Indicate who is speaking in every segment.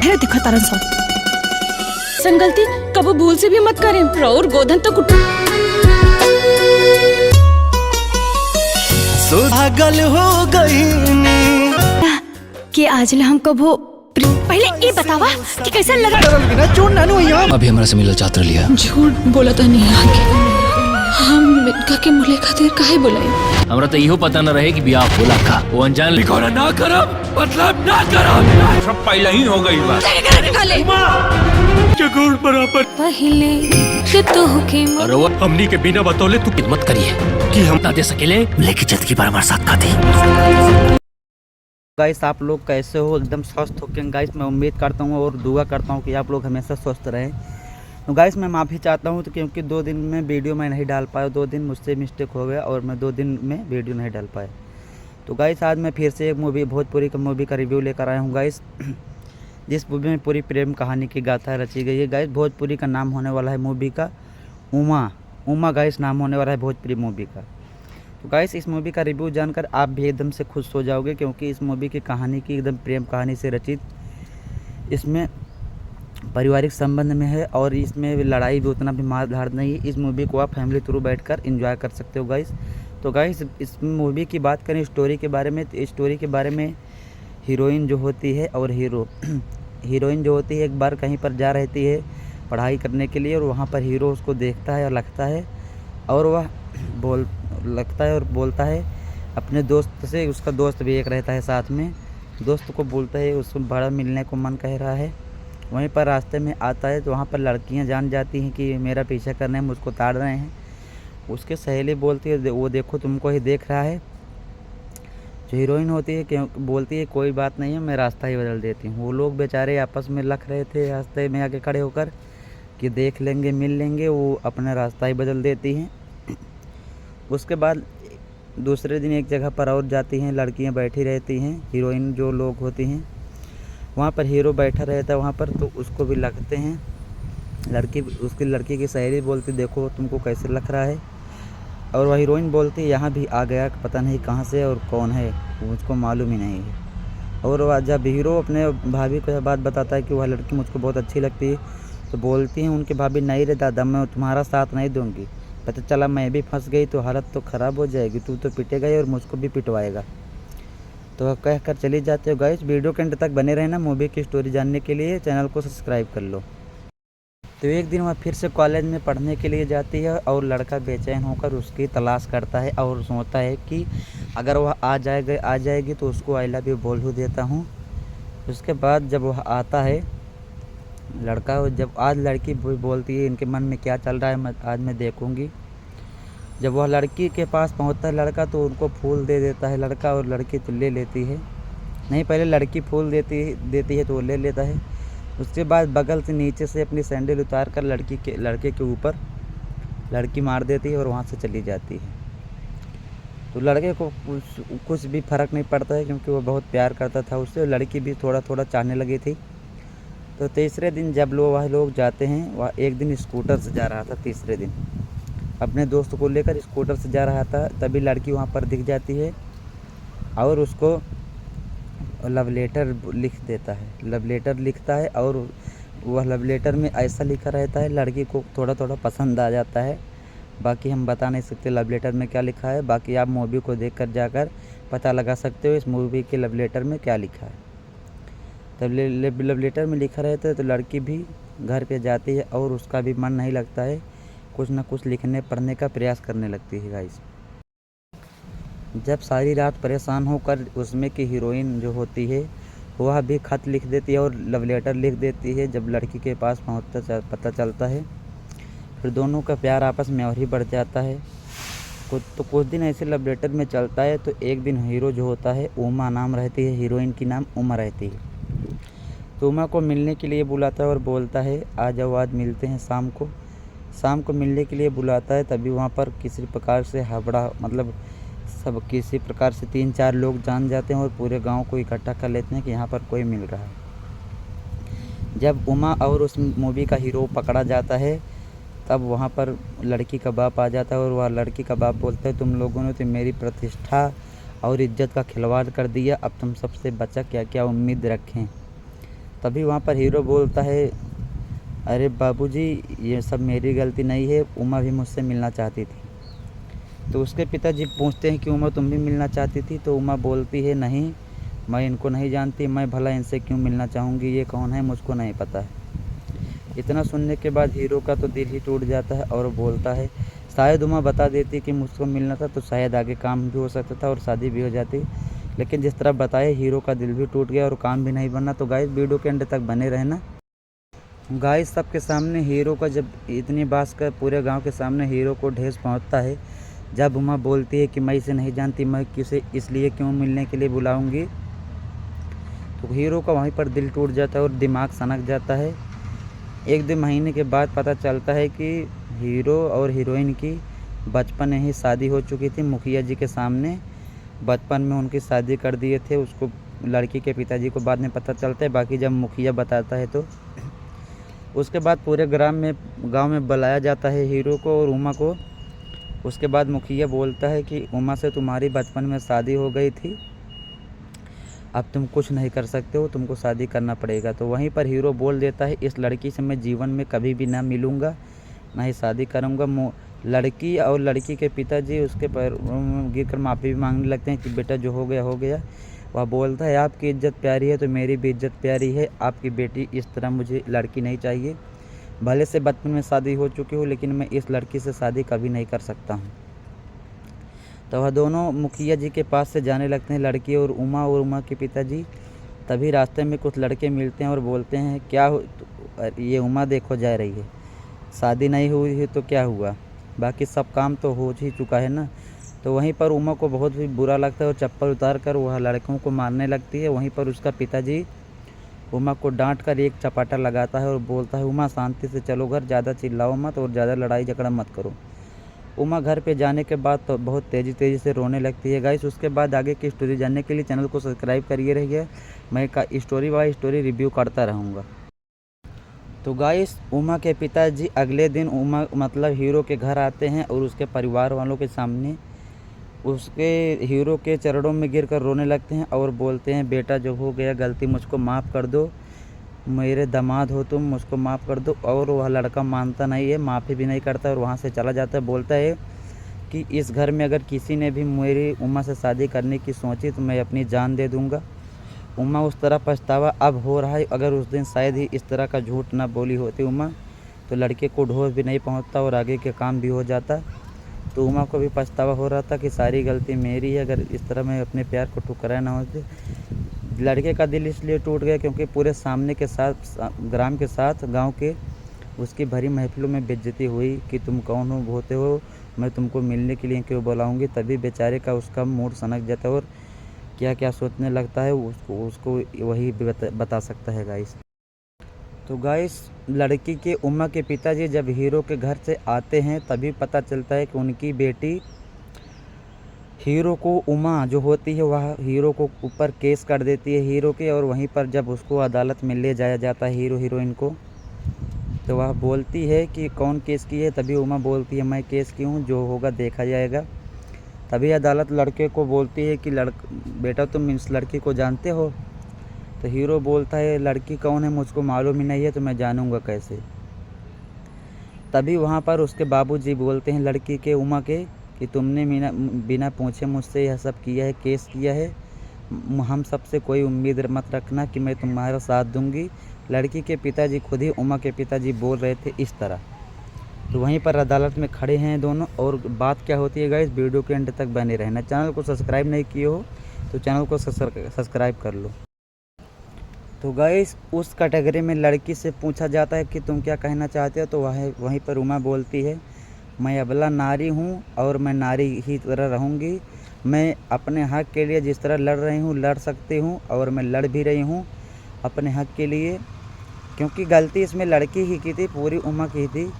Speaker 1: ढेर दिखा तारन सन। संगलती कबो भूल से भी मत करें, और गोधन तो कुट
Speaker 2: पागल हो गई
Speaker 1: कि आज हम कबो। पहले ये बतावा कि कैसा लगा।
Speaker 3: अभी हमारा से मिलना चाहते लिया।
Speaker 1: झूठ बोला तो नहीं आगे हम मिटका के मुले खातिर काहे बोलाई।
Speaker 3: हमरा तो इहो पता न रहे कि बियाह होला का। वो अनजान लिखोरा ना करब, मतलब ना करब। सब पहले ही हो गई बात।
Speaker 1: निकाले
Speaker 2: जगूर बराबर
Speaker 1: पहले से तो के
Speaker 3: और वो हमनी के बिना बतौले तू खिदमत करिए कि हम ना दे सकेले, लेके जद की बार हमारे साथ ना थी।
Speaker 4: गाइस आप लोग कैसे हो? एकदम स्वस्थ होके गाइस मैं उम्मीद करता हूँ और दुआ करता हूँ कि आप लोग हमेशा स्वस्थ रहें। तो गाइस मैं माफ़ी चाहता हूँ तो क्योंकि 2 दिन में वीडियो मैं नहीं डाल पाया, 2 दिन मुझसे मिस्टेक हो गया और मैं 2 दिन में वीडियो नहीं डाल पाया। तो गाइस आज मैं फिर से एक भोजपुरी का मूवी का रिव्यू लेकर आया हूँ गाइस, जिस मूवी में पूरी प्रेम कहानी की गाथा रची गई है। गाइस भोजपुरी का नाम होने वाला है मूवी का उमा गाइस नाम होने वाला है भोजपुरी मूवी का। तो गाइस इस मूवी का रिव्यू जानकर आप भी एकदम से खुश हो जाओगे, क्योंकि इस मूवी की कहानी की एकदम प्रेम कहानी से रचित, इसमें पारिवारिक संबंध में है और इसमें लड़ाई भी उतना भी मार धाड़ नहीं है। इस मूवी को आप फैमिली थ्रू बैठकर एंजॉय कर सकते हो गाइस। तो गाइस इस मूवी की बात करें स्टोरी के बारे में, तो स्टोरी के बारे में हीरोइन जो होती है और हीरोइन जो होती है एक बार कहीं पर जा रहती है पढ़ाई करने के लिए, और वहाँ पर हीरो उसको देखता है और लगता है, और वह बोलता है अपने दोस्त से। उसका दोस्त भी एक रहता है साथ में, दोस्त को बोलता है उसको बड़ा मिलने को मन कह रहा है। वहीं पर रास्ते में आता है तो वहाँ पर लड़कियाँ जान जाती हैं कि मेरा पीछा करने में मुझको ताड़ रहे हैं। उसके सहेली बोलती है वो देखो तुमको ही देख रहा है। जो हीरोइन होती है क्यों बोलती है कोई बात नहीं है, मैं रास्ता ही बदल देती हूँ। वो लोग बेचारे आपस में लख रहे थे रास्ते में आके खड़े होकर कि देख लेंगे मिल लेंगे, वो अपना रास्ता ही बदल देती हैं। उसके बाद दूसरे दिन एक जगह पर और जाती हैं, लड़कियां बैठी रहती हैं, हीरोइन जो लोग होती हैं वहाँ पर हीरो बैठा रहता है वहाँ पर, तो उसको भी लगते हैं। उसकी लड़की की सहेली बोलती देखो तुमको कैसे लग रहा है, और वह हीरोइन बोलती यहाँ भी आ गया, पता नहीं कहाँ से और कौन है मुझको मालूम ही नहीं है। और वह जब हीरो अपने भाभी को यह बात बताता है कि वह लड़की मुझको बहुत अच्छी लगती है, तो बोलती हैं उनकी भाभी नहीं रे दादा मैं तुम्हारा साथ नहीं दूँगी, पता चला मैं भी फंस गई तो हालत तो ख़राब हो जाएगी, तू तो पिटेगा ही और मुझको भी पिटवाएगा। तो कह कर चली जाते हो गाइस। वीडियो के एंड तक बने रहना मूवी की स्टोरी जानने के लिए, चैनल को सब्सक्राइब कर लो। तो एक दिन वह फिर से कॉलेज में पढ़ने के लिए जाती है और लड़का बेचैन होकर उसकी तलाश करता है और सोचता है कि अगर वह आ जाएगी तो उसको आई लव यू बोल ही देता हूँ। उसके बाद जब वह आता है लड़का, जब आज लड़की बोलती है इनके मन में क्या चल रहा है आज मैं देखूंगी। जब वह लड़की के पास पहुंचता है लड़का तो उनको फूल दे देता है लड़का, और लड़की तो ले लेती है, नहीं पहले लड़की फूल देती है तो वो ले लेता है। उसके बाद बगल से नीचे से अपनी सैंडल उतार कर लड़के के ऊपर लड़की मार देती है और वहाँ से चली जाती है। तो लड़के को कुछ भी फ़र्क नहीं पड़ता है, क्योंकि वो बहुत प्यार करता था उससे, लड़की भी थोड़ा थोड़ा चाहने लगी थी। तो तीसरे दिन जब वह लोग जाते हैं, वह एक दिन स्कूटर से जा रहा था, तीसरे दिन अपने दोस्त को लेकर स्कूटर से जा रहा था, तभी लड़की वहाँ पर दिख जाती है और उसको लव लेटर लिख देता है। लव लेटर लिखता है और वह लव लेटर में ऐसा लिखा रहता है लड़की को थोड़ा थोड़ा पसंद आ जाता है। बाकी हम बता नहीं सकते लव लेटर में क्या लिखा है, बाकी आप मूवी को देखकर जाकर पता लगा सकते हो इस मूवी के लव लेटर में क्या लिखा है। तब लव लेटर में लिखा रहता है तो लड़की भी घर पे जाती है और उसका भी मन नहीं लगता है, कुछ ना कुछ लिखने पढ़ने का प्रयास करने लगती है गाइस। जब सारी रात परेशान होकर उसमें की हीरोइन जो होती है वह भी खत लिख देती है और लव लेटर लिख देती है। जब लड़की के पास पता चलता है फिर दोनों का प्यार आपस में और ही बढ़ जाता है। कुछ दिन ऐसे लव लेटर में चलता है तो एक दिन हीरो जो होता है उमा नाम रहती है, हीरोइन की नाम उमा रहती है, तो उमा को मिलने के लिए बुलाता है और बोलता है आ जाओ आज मिलते हैं शाम को मिलने के लिए बुलाता है। तभी वहाँ पर किसी प्रकार से किसी प्रकार से 3-4 लोग जान जाते हैं और पूरे गांव को इकट्ठा कर लेते हैं कि यहाँ पर कोई मिल रहा है। जब उमा और उस मूवी का हीरो पकड़ा जाता है तब वहाँ पर लड़की का बाप आ जाता है और वह लड़की का बाप बोलता है तुम लोगों ने तो मेरी प्रतिष्ठा और इज्जत का खिलवाड़ कर दिया, अब तुम सबसे बचा क्या क्या उम्मीद रखें। तभी वहाँ पर हीरो बोलता है, अरे बाबूजी ये सब मेरी गलती नहीं है, उमा भी मुझसे मिलना चाहती थी। तो उसके पिताजी पूछते हैं कि उमा तुम भी मिलना चाहती थी? तो उमा बोलती है, नहीं मैं इनको नहीं जानती, मैं भला इनसे क्यों मिलना चाहूँगी, ये कौन है मुझको नहीं पता है। इतना सुनने के बाद हीरो का तो दिल ही टूट जाता है और बोलता है, शायद उमा बता देती कि मुझको मिलना था तो शायद आगे काम भी हो सकता था और शादी भी हो जाती, लेकिन जिस तरह बताए हीरो का दिल भी टूट गया और काम भी नहीं बनना। तो गाइस वीडियो के एंड तक बने रहना। गाइस सबके सामने हीरो का जब इतनी बात कर पूरे गांव के सामने हीरो को ढेस पहुंचता है, जब उमा बोलती है कि मैं इसे नहीं जानती, मैं किसे इसलिए क्यों मिलने के लिए बुलाऊंगी, तो हीरो का वहीं पर दिल टूट जाता है और दिमाग सनक जाता है। 1-2 महीने के बाद पता चलता है कि हीरो और हीरोइन की बचपन में ही शादी हो चुकी थी मुखिया जी के सामने। बचपन में उनकी शादी कर दिए थे, उसको लड़की के पिताजी को बाद में पता चलता है, बाकी जब मुखिया बताता है तो उसके बाद पूरे गांव में बुलाया जाता है हीरो को और उमा को। उसके बाद मुखिया बोलता है कि उमा से तुम्हारी बचपन में शादी हो गई थी, अब तुम कुछ नहीं कर सकते हो, तुमको शादी करना पड़ेगा। तो वहीं पर हीरो बोल देता है, इस लड़की से मैं जीवन में कभी भी ना मिलूँगा, ना ही शादी करूँगा। लड़की और लड़की के पिताजी उसके पर गिर कर माफ़ी भी मांगने लगते हैं कि बेटा जो हो गया हो गया। वह बोलता है, आपकी इज्जत प्यारी है तो मेरी भी इज्जत प्यारी है, आपकी बेटी इस तरह मुझे लड़की नहीं चाहिए। भले से बचपन में शादी हो चुकी हो, लेकिन मैं इस लड़की से शादी कभी नहीं कर सकता हूँ। तो वह दोनों मुखिया जी के पास से जाने लगते हैं, लड़की और उमा के पिताजी। तभी रास्ते में कुछ लड़के मिलते हैं और बोलते हैं, ये उमा देखो जा रही है, शादी नहीं हुई है तो क्या हुआ, बाकी सब काम तो हो ही चुका है ना। तो वहीं पर उमा को बहुत ही बुरा लगता है और चप्पल उतार कर वह लड़कों को मारने लगती है। वहीं पर उसका पिताजी उमा को डांट कर एक चपाटा लगाता है और बोलता है, उमा शांति से चलो घर, ज़्यादा चिल्लाओ मत और ज़्यादा लड़ाई झगड़ा मत करो। उमा घर पे जाने के बाद तो बहुत तेज़ी से रोने लगती है। गाइस उसके बाद आगे की स्टोरी जानने के लिए चैनल को सब्सक्राइब करिए रहिए, मैं स्टोरी बाय स्टोरी रिव्यू करता रहूँगा। तो गाइस उमा के पिताजी अगले दिन उमा मतलब हीरो के घर आते हैं और उसके परिवार वालों के सामने उसके हीरो के चरणों में गिरकर रोने लगते हैं और बोलते हैं, बेटा जो हो गया गलती मुझको माफ़ कर दो, मेरे दामाद हो तुम, मुझको माफ़ कर दो। और वह लड़का मानता नहीं है, माफ़ी भी नहीं करता और वहाँ से चला जाता है। बोलता है कि इस घर में अगर किसी ने भी मेरी उमा से शादी करने की सोची तो मैं अपनी जान दे दूँगा। उमा उस तरह पछतावा अब हो रहा है, अगर उस दिन शायद ही इस तरह का झूठ ना बोली होती उमा तो लड़के को ढोस भी नहीं पहुँचता और आगे के काम भी हो जाता। तो उमा को भी पछतावा हो रहा था कि सारी गलती मेरी है, अगर इस तरह मैं अपने प्यार को ठुकराया ना होते। लड़के का दिल इसलिए टूट गया क्योंकि पूरे सामने के साथ ग्राम के साथ गांव के उसकी भरी महफिलों में बेइज्जती हुई कि तुम कौन हो होते हो, मैं तुमको मिलने के लिए क्यों बुलाऊंगी। तभी बेचारे का उसका मूड सनक जाता है और क्या क्या सोचने लगता है उसको वही बता सकता है गाइस। तो गाइस लड़की के उमा के पिताजी जब हीरो के घर से आते हैं तभी पता चलता है कि उनकी बेटी हीरो को उमा जो होती है वह हीरो को ऊपर केस कर देती है हीरो के। और वहीं पर जब उसको अदालत में ले जाया जाता है हीरो हीरोइन को, तो वह बोलती है कि कौन केस की है। तभी उमा बोलती है, मैं केस की हूँ, जो होगा देखा जाएगा। तभी अदालत लड़के को बोलती है कि बेटा तुम इस लड़की को जानते हो। तो हीरो बोलता है, लड़की कौन है मुझको मालूम ही नहीं है, तो मैं जानूँगा कैसे। तभी वहाँ पर उसके बाबूजी बोलते हैं लड़की के उमा के कि तुमने बिना पूछे मुझसे यह सब किया है, केस किया है, हम सबसे कोई उम्मीद मत रखना कि मैं तुम्हारा साथ दूंगी। लड़की के पिताजी खुद ही उमा के पिताजी बोल रहे थे इस तरह। तो वहीं पर अदालत में खड़े हैं दोनों और बात क्या होती है गाइस वीडियो के एंड तक बने रहना। चैनल को सब्सक्राइब नहीं किए हो तो चैनल को सब्सक्राइब कर लो। तो गाइस उस कैटेगरी में लड़की से पूछा जाता है कि तुम क्या कहना चाहते हो, तो वहीं पर उमा बोलती है, मैं अबला नारी हूँ और मैं नारी ही तरह रहूँगी। मैं अपने हक़ के लिए जिस तरह लड़ रही हूँ लड़ सकती हूँ और मैं लड़ भी रही हूँ अपने हक़ के लिए, क्योंकि गलती इसमें लड़की ही की थी, पूरी उमा की थी।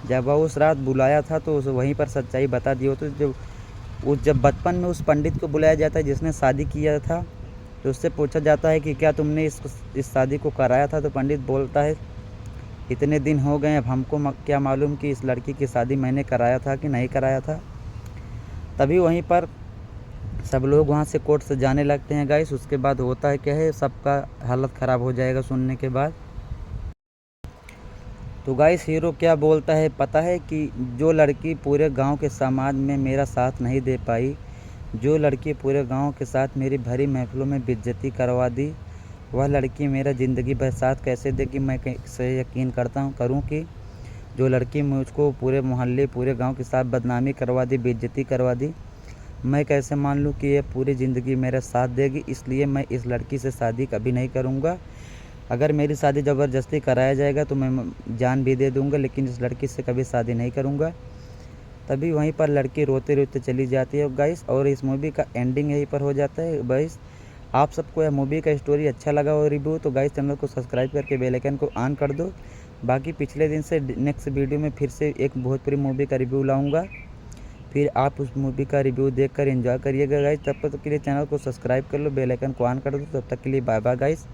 Speaker 4: जब वह उस रात बुलाया था तो वहीं पर सच्चाई बता दी हो। तो जब बचपन में उस पंडित को बुलाया जाता है जिसने शादी किया था, तो उससे पूछा जाता है कि क्या तुमने इस शादी को कराया था। तो पंडित बोलता है, इतने दिन हो गए, अब हमको क्या मालूम कि इस लड़की की शादी मैंने कराया था कि नहीं कराया था। तभी वहीं पर सब लोग वहाँ से कोर्ट से जाने लगते हैं गाइस। उसके बाद होता है क्या है, सबका हालत ख़राब हो जाएगा सुनने के बाद। तो गाइस हीरो क्या बोलता है पता है कि जो लड़की पूरे गांव के समाज में मेरा साथ नहीं दे पाई, जो लड़की पूरे गांव के साथ मेरी भरी महफिलों में बेइज्जती करवा दी, वह लड़की मेरा ज़िंदगी भर साथ कैसे देगी। मैं कैसे यकीन करूं कि जो लड़की मुझको पूरे मोहल्ले पूरे गांव के साथ बदनामी करवा दी, बेइज्जती करवा दी, मैं कैसे मान लूं कि ये पूरी ज़िंदगी मेरा साथ देगी। इसलिए मैं इस लड़की से शादी कभी नहीं करूंगा। अगर मेरी शादी ज़बरदस्ती कराया जाएगा तो मैं जान भी दे दूंगा, लेकिन इस लड़की से कभी शादी नहीं करूंगा। तभी वहीं पर लड़की रोते रोते चली जाती है गाइस, और इस मूवी का एंडिंग यहीं पर हो जाता है गाइस। आप सबको यह मूवी का स्टोरी अच्छा लगा हो रिव्यू तो गाइस चैनल को सब्सक्राइब करके बेल आइकन को ऑन कर दो। बाकी पिछले दिन से नेक्स्ट वीडियो में फिर से एक भोजपुरी मूवी का रिव्यू लाऊँगा, फिर आप उस मूवी का रिव्यू देखकर एंजॉय करिएगा गाइस। तब तक के लिए चैनल को सब्सक्राइब कर लो, बेल आइकन को ऑन कर दो। तब तक के लिए bye bye guys,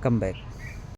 Speaker 4: come back.